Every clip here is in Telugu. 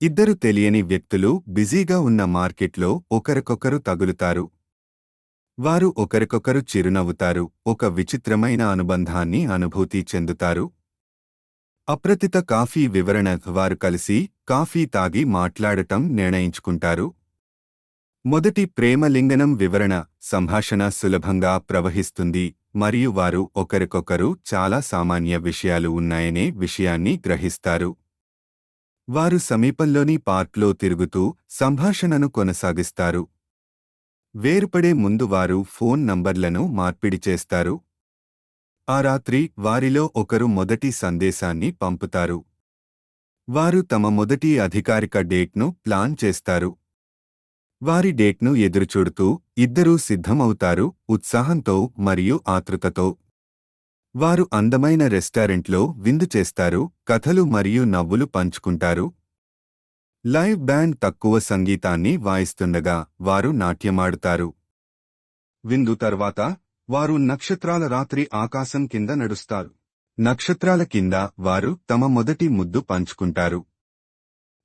ఇద్దరు తెలియని వ్యక్తులు బిజీగా ఉన్న మార్కెట్లో ఒకరికొకరు తగులుతారు. వారు ఒకరికొకరు చిరునవ్వుతారు, ఒక విచిత్రమైన అనుబంధాన్ని అనుభూతి చెందుతారు. అప్రతిత కాఫీ వివరణ. వారు కలిసి కాఫీ తాగి మాట్లాడటం నిర్ణయించుకుంటారు. మొదటి ప్రేమలింగనం వివరణ. సంభాషణ సులభంగా ప్రవహిస్తుంది మరియు వారు ఒకరికొకరు చాలా సామాన్య విషయాలు ఉన్నాయనే విషయాన్ని గ్రహిస్తారు. వారు సమీపంలోని పార్క్లో తిరుగుతూ సంభాషణను కొనసాగిస్తారు. వేరుపడే ముందు వారు ఫోన్ నంబర్లను మార్పిడి చేస్తారు. ఆ రాత్రి వారిలో ఒకరు మొదటి సందేశాన్ని పంపుతారు. వారు తమ మొదటి అధికారిక డేట్ను ప్లాన్ చేస్తారు. వారి డేట్ను ఎదురుచూడుతూ ఇద్దరూ సిద్ధమవుతారు, ఉత్సాహంతో మరియు ఆతృతతో. వారు అందమైన రెస్టారెంట్లో విందు చేస్తారు, కథలు మరియు నవ్వులు పంచుకుంటారు. లైవ్ బ్యాండ్ తక్కువ సంగీతాన్ని వాయిస్తుండగా వారు నాట్యమాడుతారు. విందు తర్వాత వారు నక్షత్రాల రాత్రి ఆకాశం కింద నడుస్తారు. నక్షత్రాల కింద వారు తమ మొదటి ముద్దు పంచుకుంటారు.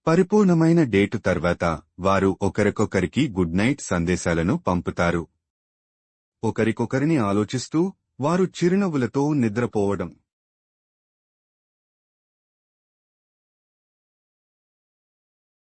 పరిపూర్ణమైన డేటు తర్వాత వారు ఒకరికొకరికి గుడ్ నైట్ సందేశాలను పంపుతారు. ఒకరికొకరిని ఆలోచిస్తూ వారు చిరునవ్వులతో నిద్రపోవడం.